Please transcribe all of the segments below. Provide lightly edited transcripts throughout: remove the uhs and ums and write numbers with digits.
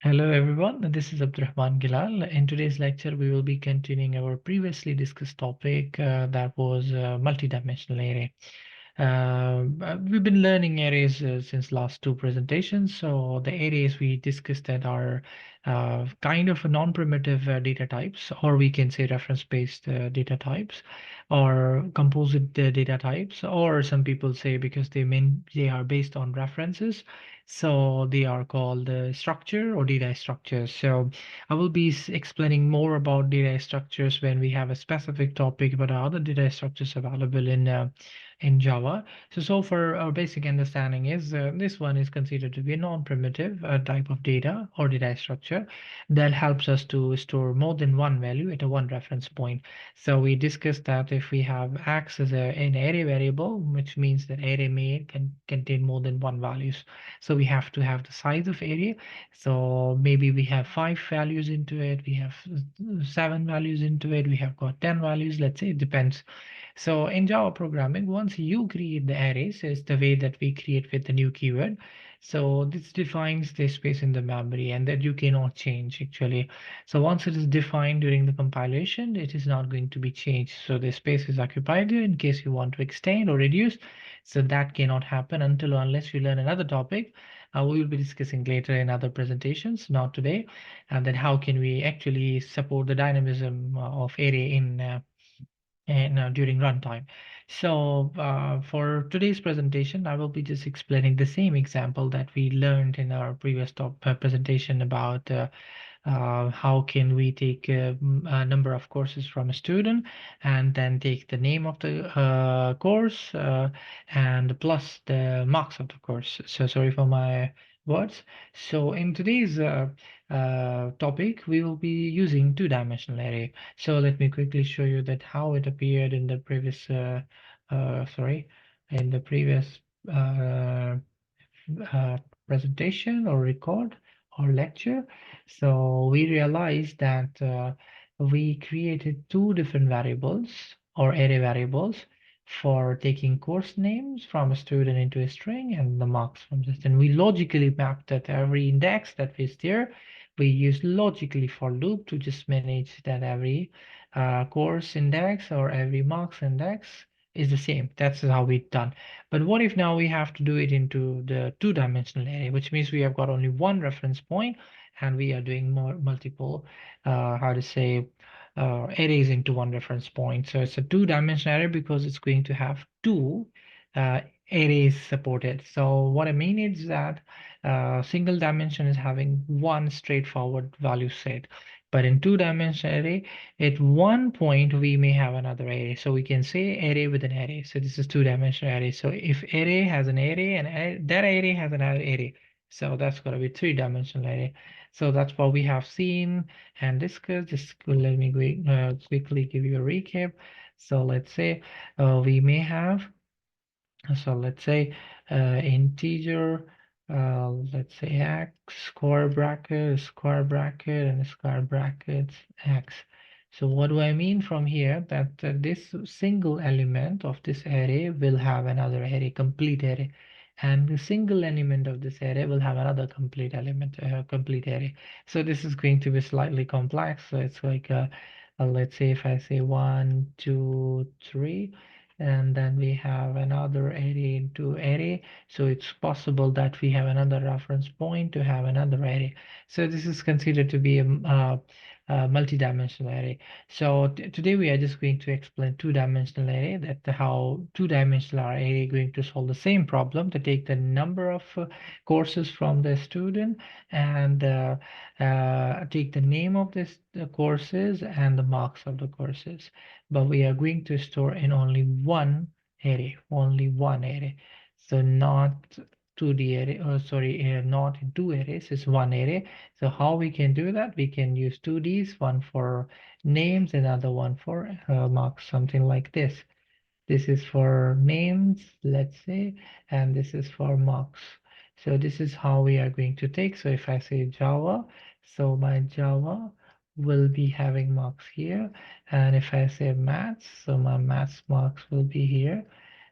Hello everyone, this is Abdurrahman Gilal. In today's lecture, we will be continuing our previously discussed topic that was multidimensional array. We've been learning arrays since last two presentations. So the arrays we discussed that are kind of non-primitive data types, or we can say reference-based data types, or composite data types, or some people say because they are based on references, so they are called structure or data structures. So I will be explaining more about data structures when we have a specific topic about other data structures available in Java. So far, our basic understanding is this one is considered to be a non-primitive type of data or data structure that helps us to store more than one value at a one reference point. So we discussed that if we have x as an array variable, which means that array may can contain more than one values. So we have to have the size of array. So maybe we have 5 values into it, we have 7 values into it, we have got 10 values, let's say, it depends. So in Java programming, once you create the arrays, is the way that we create with the new keyword. So this defines the space in the memory and that you cannot change actually. So once it is defined during the compilation, it is not going to be changed. So the space is occupied there in case you want to extend or reduce. So that cannot happen until or unless you learn another topic. We will be discussing later in other presentations, not today, and then how can we actually support the dynamism of array in during runtime. So for today's presentation, I will be just explaining the same example that we learned in our previous presentation about how can we take a number of courses from a student and then take the name of the course and plus the marks of the course. So sorry for my words. So in today's topic, we will be using two-dimensional array. So let me quickly show you that how it appeared in the previous, sorry, in the previous uh, uh, presentation or record or lecture. So we realized that we created two different variables or array variables for taking course names from a student into a string and the marks from this. And we logically mapped that every index that is there, we use logically for loop to just manage that every course index or every marks index is the same. That's how we done. But what if now we have to do it into the two-dimensional array, which means we have got only one reference point and we are doing more multiple, how to say, arrays into one reference point. So it's a two-dimensional array because it's going to have two uh, arrays supported. So what I mean is that single dimension is having one straightforward value set. But in two-dimensional array, at one point, we may have another array. So we can say array with an array. So this is two-dimensional array. So if array has an array and that array has another array, so that's going to be three-dimensional array. So that's what we have seen and discussed. Just let me quickly give you a recap. So let's say we may have so let's say integer, let's say x, square bracket, and square brackets x. So what do I mean from here? That this single element of this array will have another array, complete array. And the single element of this array will have another complete element, complete array. So this is going to be slightly complex. So it's like, let's say if I say 1, 2, 3 and then we have another array into array, so it's possible that we have another reference point to have another array. So this is considered to be a multi-dimensional array. So today we are just going to explain two-dimensional array, that how two-dimensional array going to solve the same problem, to take the number of courses from the student and take the name of this the courses and the marks of the courses, but we are going to store in only one array. So not 2D array, oh sorry, not in two arrays, it's one array. So how we can do that? We can use 2Ds, one for names, another one for marks, something like this. This is for names, let's say, and this is for marks. So this is how we are going to take. So if I say Java, so my Java will be having marks here. And if I say maths, so my maths marks will be here.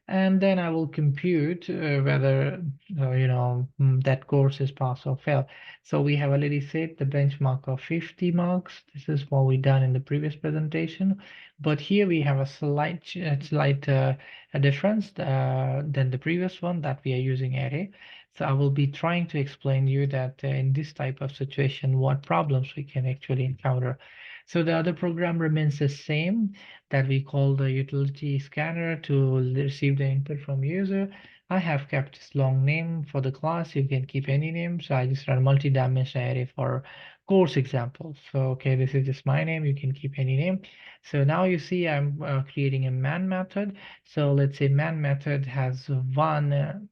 and then I will compute whether that course is pass or fail. So we have already set the benchmark of 50 marks. This is what we done in the previous presentation, but here we have a slight a difference than the previous one that we are using array. So I will be trying to explain you that in this type of situation, what problems we can actually encounter. So the other program remains the same that we call the utility scanner to receive the input from user. I have kept this long name for the class. You can keep any name. So I just run multi-dimensional array for course example. So, okay, this is just my name. You can keep any name. So now you see I'm creating a man method. So let's say man method has one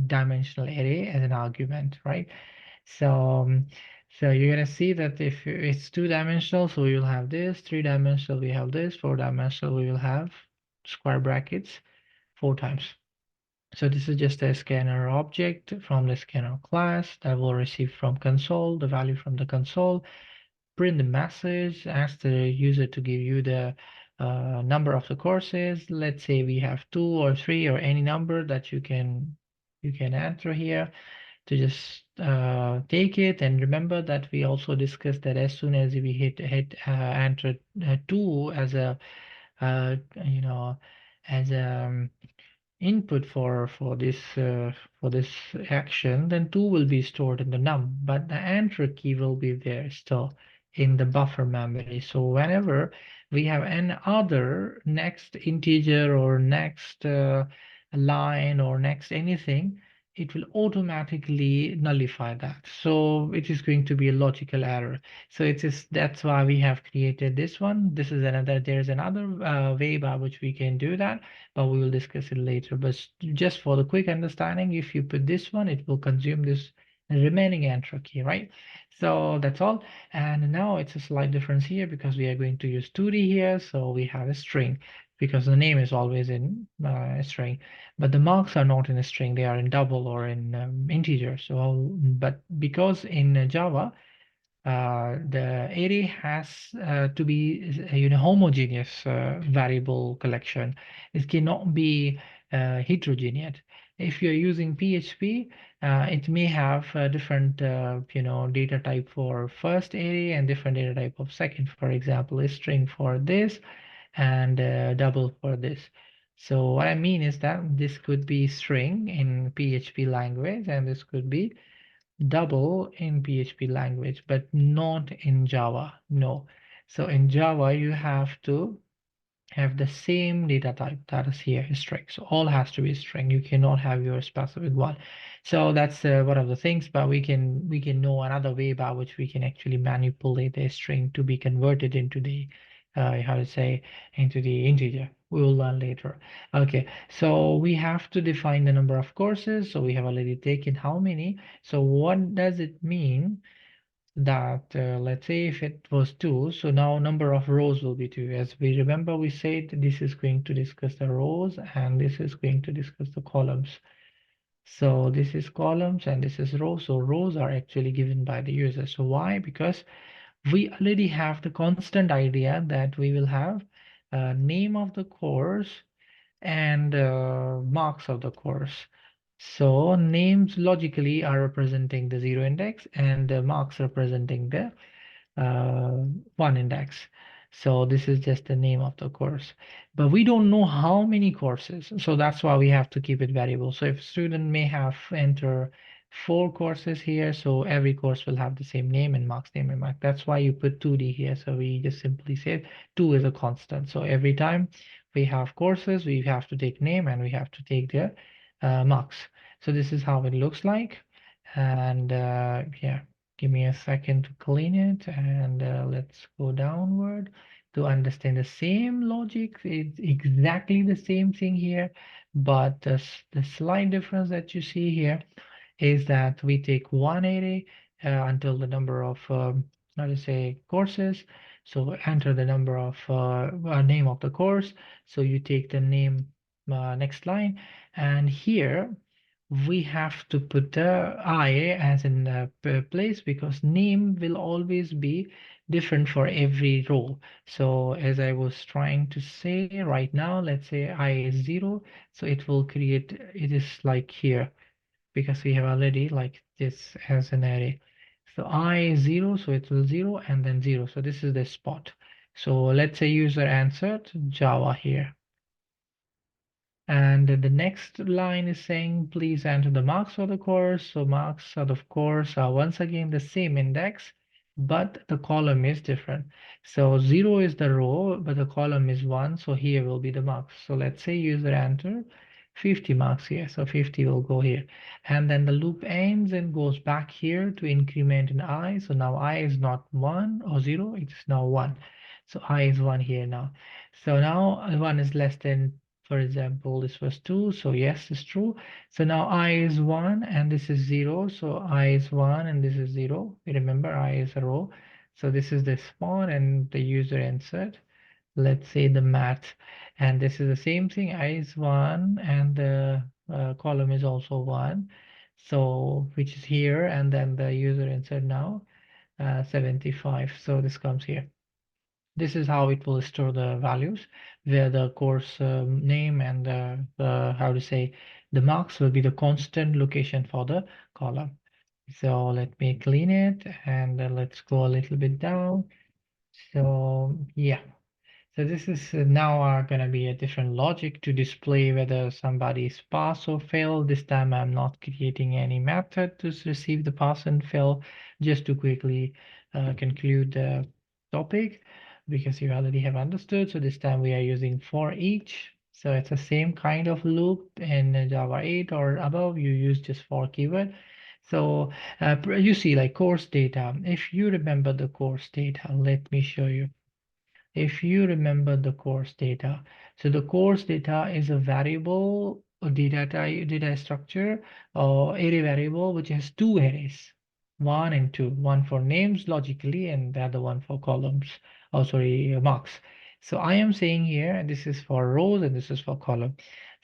dimensional array as an argument, right? So, so you're gonna see that if it's two-dimensional, so we will have this, three-dimensional, we have this, four-dimensional, we will have square brackets 4 times. So this is just a scanner object from the scanner class that will receive from console, the value from the console, print the message, ask the user to give you the number of the courses. Let's say we have 2 or 3 or any number that you can enter here to just take it. And remember that we also discussed that as soon as we hit enter 2 as a uh, you know as a input for this action, then 2 will be stored in the num, but the enter key will be there still in the buffer memory. So whenever we have an other next integer or next line or next anything, it will automatically nullify that. So it is going to be a logical error. So it is that's why we have created this one. This is another, there's another way by which we can do that, but we will discuss it later. But just for the quick understanding, if you put this one, it will consume this remaining enter key, right? So that's all. And now it's a slight difference here because we are going to use 2D here. So we have a string because the name is always in a string, but the marks are not in a string. They are in double or in integer. So, but because in Java, the array has to be homogeneous variable collection. It cannot be heterogeneous. If you're using PHP, it may have a different data type for first array and different data type of second. For example, a string for this and double for this. So what I mean is that this could be string in PHP language and this could be double in PHP language, but not in Java. No. So in Java, you have to have the same data type that is here, string. So all has to be string. You cannot have your specific one. So that's one of the things, but we can know another way by which we can actually manipulate a string to be converted into the how to say into the integer. We will learn later. Okay, so we have to define the number of courses. So we have already taken how many. So what does it mean that let's say if it was 2, so now number of rows will be 2. As we remember, we said this is going to discuss the rows and this is going to discuss the columns. So this is columns and this is rows. So rows are actually given by the user. So why? Because we already have the constant idea that we will have name of the course and marks of the course. So names logically are representing the 0 index and the marks representing the uh, 1 index. So this is just the name of the course, but we don't know how many courses. So that's why we have to keep it variable. So if a student may have enter 4 courses here, so every course will have the same name and marks, name and mark. That's why you put 2D here. So we just simply say 2 is a constant. So every time we have courses, we have to take name and we have to take the marks. So this is how it looks like. And yeah. Give me a second to clean it and let's go downward to understand the same logic. It's exactly the same thing here, but the slight difference that you see here is that we take one array until the number of, let us say, courses. So enter the number of name of the course. So you take the name next line, and here we have to put the I as in the place, because name will always be different for every row. So as I was trying to say right now, let's say I is 0, so it will create, it is like here, because we have already like this as an array. So I is 0, so it will 0 and then 0. So this is the spot. So let's say user answered Java here. And the next line is saying, please enter the marks for the course. So marks of the course are once again the same index, but the column is different. So 0 is the row, but the column is 1. So here will be the marks. So let's say user enter 50 marks here. So 50 will go here. And then the loop ends and goes back here to increment in I. So now I is not 1 or 0, it's now 1. So I is 1 here now. So now 1 is less than, for example, this was 2, so yes, it's true. So now I is 1 and this is 0, so I is 1 and this is 0. We remember I is a row. So this is the spawn and the user insert. Let's say the math, and this is the same thing, I is 1 and the column is also 1. So which is here, and then the user insert now 75. So this comes here. This is how it will store the values, where the course name and the how to say the marks will be the constant location for the column. So let me clean it, and let's go a little bit down. So yeah, so this is now going to be a different logic to display whether somebody is pass or fail. This time I'm not creating any method to receive the pass and fail, just to quickly conclude the topic, because you already have understood. So this time we are using for each. So it's the same kind of loop in Java 8 or above. You use just for keyword. So you see like course data. If you remember the course data, let me show you. If you remember the course data, so the course data is a variable or data structure or array variable which has two arrays, one and two, one for names logically and the other one for columns, oh sorry, marks. So I am saying here, and this is for rows and this is for column.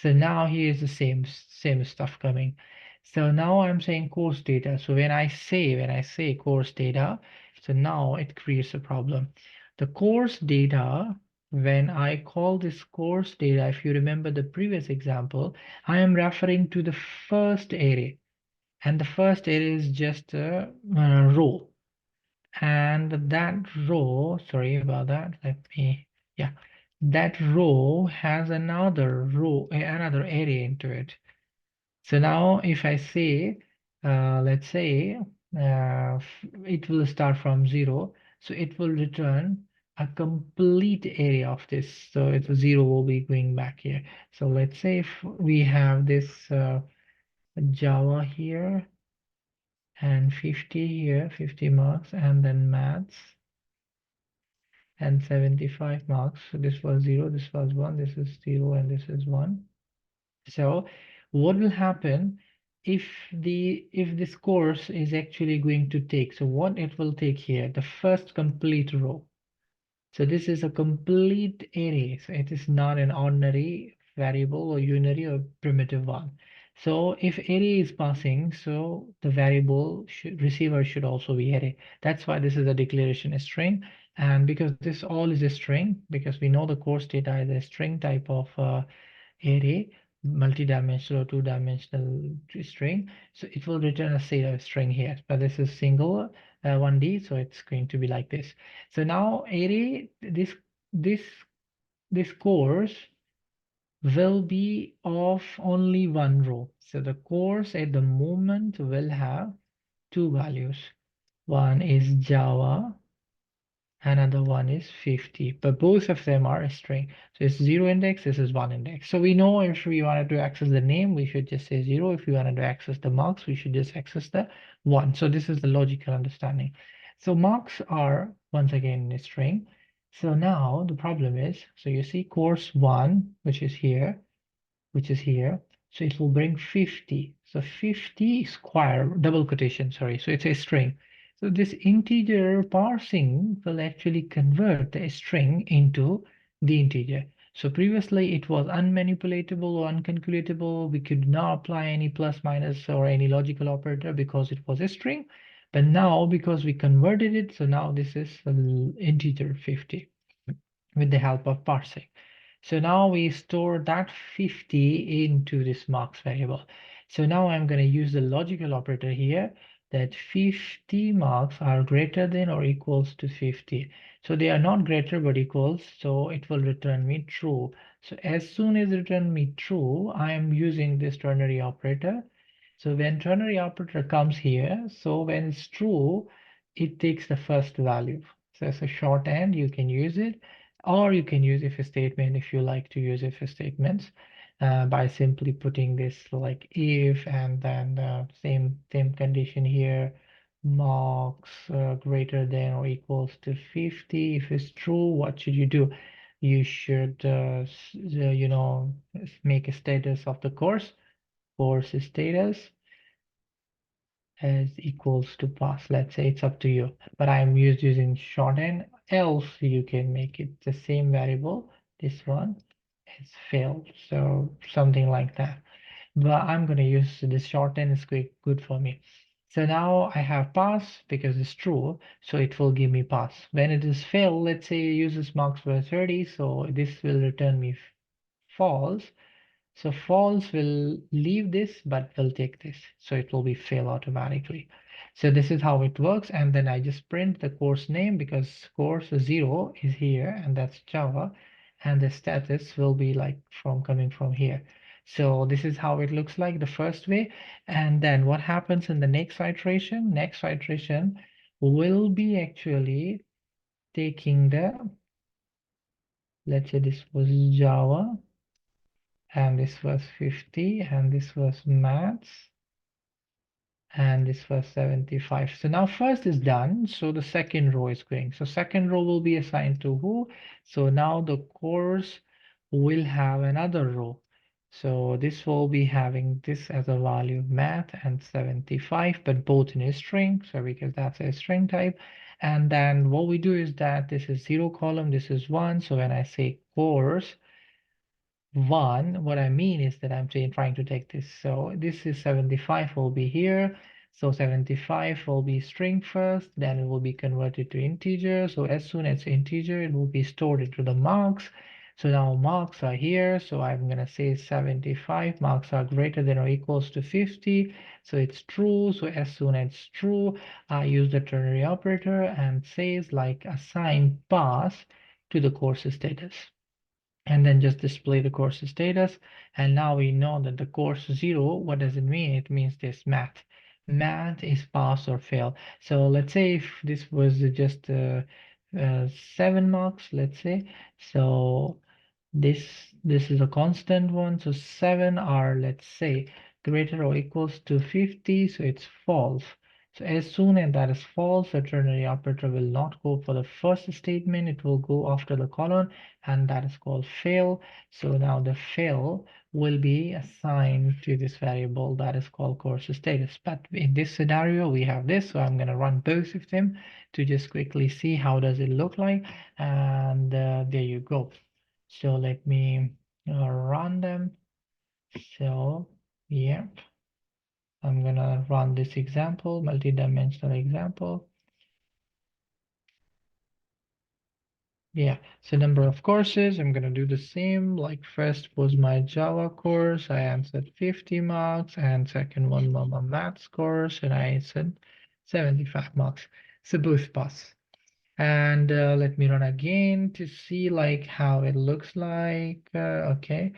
So now here is the same stuff coming. So now I'm saying course data. So when I say course data, so now it creates a problem. The course data, when I call this course data, if you remember the previous example, I am referring to the first array. And the first array is just a row. And that row, sorry about that, yeah, that row has another row, another array into it. So now if I say, let's say, it will start from 0, so it will return a complete area of this. So it's a 0 will be going back here. So let's say if we have this Java here and 50 here, 50 marks, and then maths and 75 marks. So this was 0, this was 1, this is 0, and this is 1. So what will happen if this course is actually going to take, so what it will take here, the first complete row. So this is a complete array. So it is not an ordinary variable or unary or primitive one. So if array is passing, so the variable receiver should also be array. That's why this is a declaration string. And because this all is a string, because we know the course data is a string type of array, multi-dimensional or two-dimensional string. So it will return a set of string here, but this is single 1D, so it's going to be like this. So now array, this this course will be of only one row. So the course at the moment will have two values. One is Java, another one is 50, but both of them are a string. So it's 0 index, this is 1 index. So we know if we wanted to access the name, we should just say 0. If we wanted to access the marks, we should just access the 1. So this is the logical understanding. So marks are once again a string. So now the problem is, so you see course 1, which is here, so it will bring 50. So 50 square, double quotation, sorry. So it's a string. So this integer parsing will actually convert the string into the integer. So previously it was unmanipulatable or uncalculatable. We could not apply any plus minus or any logical operator because it was a string. But now because we converted it, so now this is an integer 50 with the help of parsing. So now we store that 50 into this marks variable. So now I'm going to use the logical operator here that 50 marks are greater than or equals to 50. So they are not greater but equals, so it will return me true. So as soon as it return me true, I am using this ternary operator. So when ternary operator comes here, so when it's true, it takes the first value. So as a shorthand, you can use it, or you can use if statement if you like to use if statements by simply putting this like if and then same condition here, marks greater than or equals to 50. If it's true, what should you do? You should make a status of the course status as equals to pass. Let's say it's up to you, but I'm using shorthand. Else you can make it the same variable. This one is failed, so something like that. But I'm going to use this shorthand. It's good for me. So now I have pass because it's true, so it will give me pass. When it is fail, let's say it uses marks were 30, so this will return me false. So false will leave this, but will take this. So it will be fail automatically. So this is how it works. And then I just print the course name because course 0 is here and that's Java. And the status will be like coming from here. So this is how it looks like the first way. And then what happens in the next iteration? Next iteration will be actually taking let's say this was Java and this was 50 and this was maths and this was 75. So now first is done, so the second row is going. So second row will be assigned to who? So now the course will have another row. So this will be having this as a value math and 75, but both in a string, so because that's a string type. And then what we do is that this is 0 column, this is 1. So when I say course 1, what I mean is that I'm trying to take this. So this is 75 will be here. So 75 will be string first, then it will be converted to integer. So as soon as integer, it will be stored into the marks. So now marks are here. So I'm going to say 75 marks are greater than or equals to 50. So it's true. So as soon as it's true, I use the ternary operator and says like assign pass to the course status, and then just display the course status. And now we know that the course 0, what does it mean? It means this math is pass or fail. So let's say if this was just 7 marks, let's say, so this this is a constant one, so 7 are, let's say, greater or equals to 50, so it's false. So as soon as that is false, the ternary operator will not go for the first statement, it will go after the colon, and that is called fail. So now the fail will be assigned to this variable that is called course status. But in this scenario, we have this, so I'm going to run both of them to just quickly see how does it look like, and there you go. So let me run them. So yeah, I'm gonna run this example, multi-dimensional example. Yeah, so number of courses, I'm gonna do the same. Like first was my Java course, I answered 50 marks, and second one was my maths course, and I answered 75 marks. So both pass. And let me run again to see like how it looks like. Okay.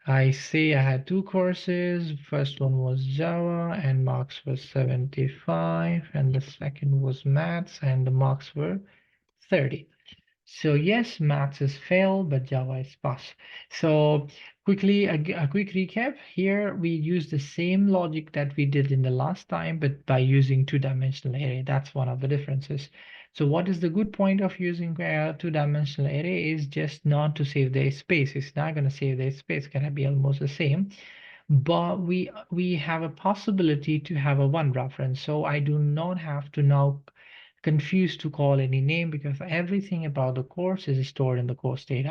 I see I had 2 courses. First one was Java and marks was 75, and the second was maths and the marks were 30. So yes, maths is fail, but Java is pass. So quickly, a quick recap. Here we use the same logic that we did in the last time, but by using two-dimensional array. That's one of the differences. So what is the good point of using a two-dimensional array is just not to save the space. It's not going to save the space. It's going to be almost the same. But we have a possibility to have a one reference. So I do not have to now confused to call any name because everything about the course is stored in the course data.